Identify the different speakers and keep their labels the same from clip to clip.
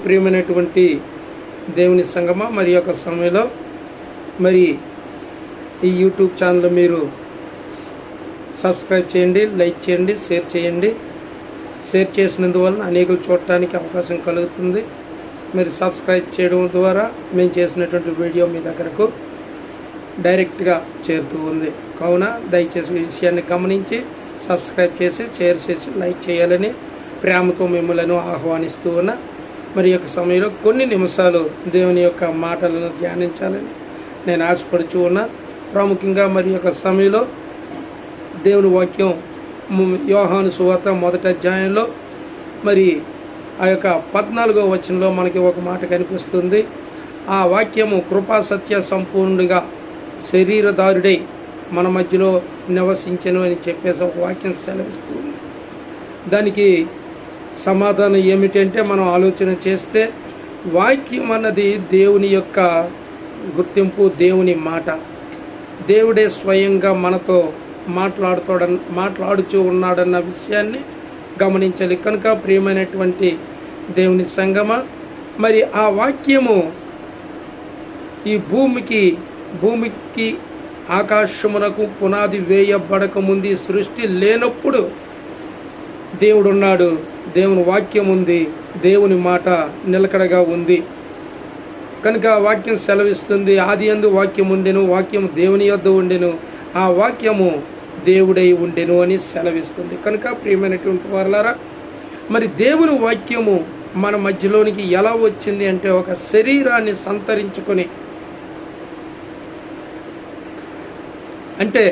Speaker 1: ప్రియమైనటువంటి దేవుని సంగమా, మరి యొక్క సమయంలో మరి ఈ యూట్యూబ్ ఛానల్ మీరు సబ్స్క్రైబ్ చేయండి, లైక్ చేయండి, షేర్ చేయండి. షేర్ చేసినందువలన అనేకులు చూడటానికి అవకాశం కలుగుతుంది. మీరు సబ్స్క్రైబ్ చేయడం ద్వారా మేము చేసినటువంటి వీడియో మీ దగ్గరకు డైరెక్ట్గా చేరుతూ ఉంది. కావున దయచేసి ఈ విషయాన్ని గమనించి సబ్స్క్రైబ్ చేసి, షేర్ చేసి, లైక్ చేయాలని ప్రేమతో మిమ్మల్ని ఆహ్వానిస్తూ ఉన్నా. మరి యొక్క సమయంలో కొన్ని నిమిషాలు దేవుని యొక్క మాటలను ధ్యానించాలని నేను ఆశపడుచు ఉన్నా. ప్రాముఖ్యంగా మరి యొక్క సమయంలో దేవుని వాక్యం యోహాను సువార్త 1వ అధ్యాయంలో మరి ఆ యొక్క 14వ వచనంలో మనకి ఒక మాట కనిపిస్తుంది. ఆ వాక్యము కృపా సత్య సంపూర్ణుడిగా శరీరధారుడై మన మధ్యలో నివసించెను అని చెప్పేసి ఒక వాక్యం సెలవిస్తుంది. దానికి సమాధానం ఏమిటంటే, మనం ఆలోచన చేస్తే వాక్యం అన్నది దేవుని యొక్క గుర్తింపు, దేవుని మాట. దేవుడే స్వయంగా మనతో మాట్లాడుతూ ఉన్నాడన్న విషయాన్ని గమనించాలి. కనుక ప్రియమైనటువంటి దేవుని సంగమా, మరి ఆ వాక్యము ఈ భూమికి ఆకాశమునకు పునాది వేయబడక ముందు, సృష్టి లేనప్పుడు దేవుడున్నాడు, దేవుని వాక్యం ఉంది, దేవుని మాట నిలకడగా ఉంది. కనుక వాక్యం సెలవిస్తుంది, ఆది యందు వాక్యం ఉండెను, వాక్యము దేవుని యొద్ద ఉండెను, ఆ వాక్యము దేవుడై ఉండెను అని సెలవిస్తుంది. కనుక ప్రియమైనటువంటి వారలారా, మరి దేవుని వాక్యము మన మధ్యలోనికి ఎలా వచ్చింది అంటే, ఒక శరీరాన్ని సంతరించుకొని, అంటే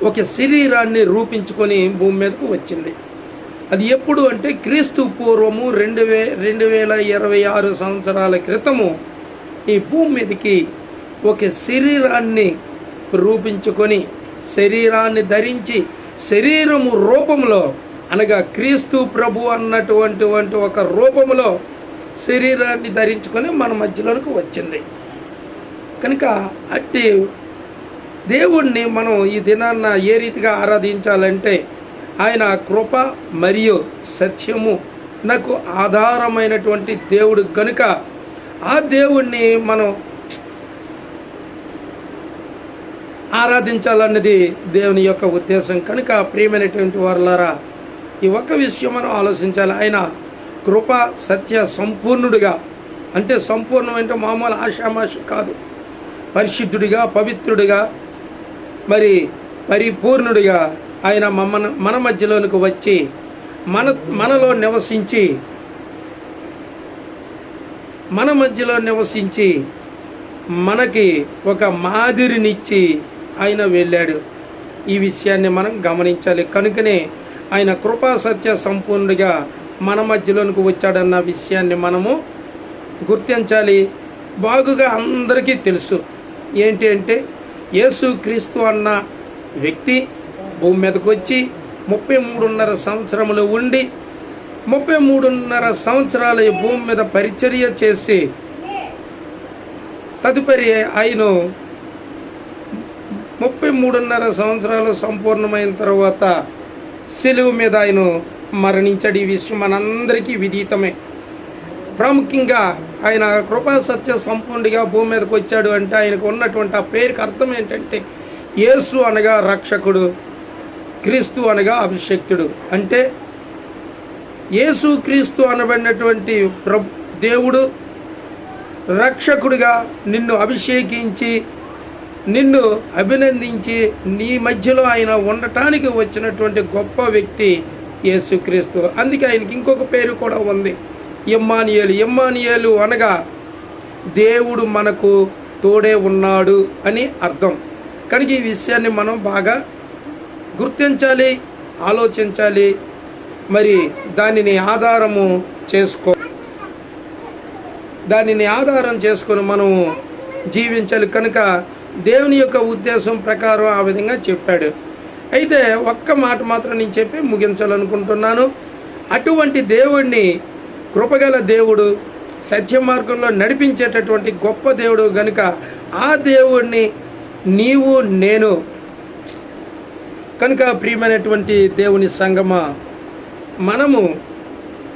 Speaker 1: ఒక శరీరాన్ని రూపించుకొని భూమి మీదకు వచ్చింది. అది ఎప్పుడు అంటే క్రీస్తు పూర్వము 2026 సంవత్సరాల క్రితము ఈ భూమి మీదకి ఒక శరీరాన్ని రూపించుకొని, శరీరాన్ని ధరించి, శరీరము రూపంలో, అనగా క్రీస్తు ప్రభు అన్నటువంటి ఒక రూపంలో శరీరాన్ని ధరించుకొని మన మధ్యలోనికి వచ్చింది. కనుక అట్టి దేవుణ్ణి మనం ఈ దినాన్న ఏ రీతిగా ఆరాధించాలంటే, ఆయన కృప మరియు సత్యము నాకు ఆధారమైనటువంటి దేవుడు కనుక ఆ దేవుణ్ణి మనం ఆరాధించాలన్నది దేవుని యొక్క ఉద్దేశం. కనుక ప్రియమైనటువంటి వారులారా, ఈ ఒక్క విషయం మనం ఆలోచించాలి. ఆయన కృప సత్య సంపూర్ణుడిగా, అంటే సంపూర్ణమంటే మామూలు ఆషామాష కాదు, పరిశుద్ధుడిగా, పవిత్రుడిగా, మరి పరిపూర్ణుడిగా ఆయన మన మధ్యలోనికి వచ్చి మనలో నివసించి, మన మధ్యలో నివసించి మనకి ఒక మాదిరినిచ్చి ఆయన వెళ్ళాడు. ఈ విషయాన్ని మనం గమనించాలి. కనుకనే ఆయన కృపా సత్య సంపూర్ణుడిగా మన మధ్యలోనికి వచ్చాడన్న విషయాన్ని మనము గుర్తించాలి. బాగుగా అందరికీ తెలుసు ఏంటి అంటే, యేసుక్రీస్తు అన్న వ్యక్తి భూమి మీదకి వచ్చి 33.5 సంవత్సరములు ఉండి, 33.5 సంవత్సరాలు ఈ భూమి మీద పరిచర్య చేసి, తదుపరి ఆయన 33.5 సంవత్సరాలు సంపూర్ణమైన తర్వాత సిలువ మీద ఆయన మరణించాడు. ఈ విషయం మనందరికీ విదితమే. ప్రాముఖ్యంగా ఆయన కృపా సత్య సంపూర్ణుడిగా భూమి మీదకి వచ్చాడు అంటే, ఆయనకు ఉన్నటువంటి ఆ పేరుకి అర్థం ఏంటంటే, యేసు అనగా రక్షకుడు, క్రీస్తు అనగా అభిషేక్తుడు. అంటే యేసు క్రీస్తు అనబడినటువంటి దేవుడు రక్షకుడిగా నిన్ను అభిషేకించి, నిన్ను అభినందించి, నీ మధ్యలో ఆయన ఉండటానికి వచ్చినటువంటి గొప్ప వ్యక్తి యేసుక్రీస్తు. అందుకే ఆయనకి ఇంకొక పేరు కూడా ఉంది, ఇమ్మానుయేలు. ఇమ్మానుయేలు అనగా దేవుడు మనకు తోడే ఉన్నాడు అని అర్థం. కనుక ఈ విషయాన్ని మనం బాగా గుర్తించాలి, ఆలోచించాలి, మరి దానిని ఆధారం చేసుకొని మనము జీవించాలి. కనుక దేవుని యొక్క ఉద్దేశం ప్రకారం ఆ విధంగా చెప్పాడు. అయితే ఒక్క మాట మాత్రం నేను చెప్పి ముగించాలనుకుంటున్నాను. అటువంటి దేవుడిని, కృపగల దేవుడు, సత్య మార్గంలో నడిపించేటటువంటి గొప్ప దేవుడు గనుక ఆ దేవుడిని నీవు నేను, కనుక ప్రియమైనటువంటి దేవుని సంగమా, మనము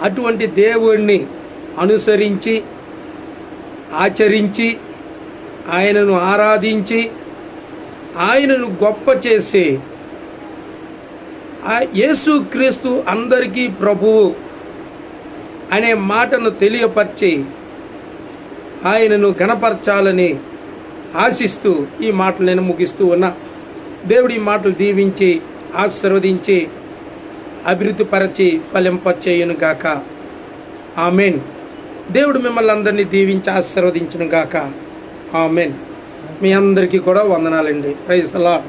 Speaker 1: అటువంటి దేవుడిని అనుసరించి ఆచరించి ఆయనను ఆరాధించి ఆయనను గొప్ప చేసి యేసుక్రీస్తు అందరికీ ప్రభువు అనే మాటను తెలియపరిచి ఆయనను ఘనపరచాలని ఆశిస్తూ ఈ మాటలు నేను ముగిస్తూ ఉన్నా. దేవుడి మాటలు దీవించి ఆశీర్వదించి అభివృద్ధిపరచి ఫలింపచేయును గాక. ఆమెన్. దేవుడు మిమ్మల్ని అందరినీ దీవించి ఆశీర్వదించును గాక. ఆమెన్. మీ అందరికీ కూడా వందనాలండి. Praise the lord.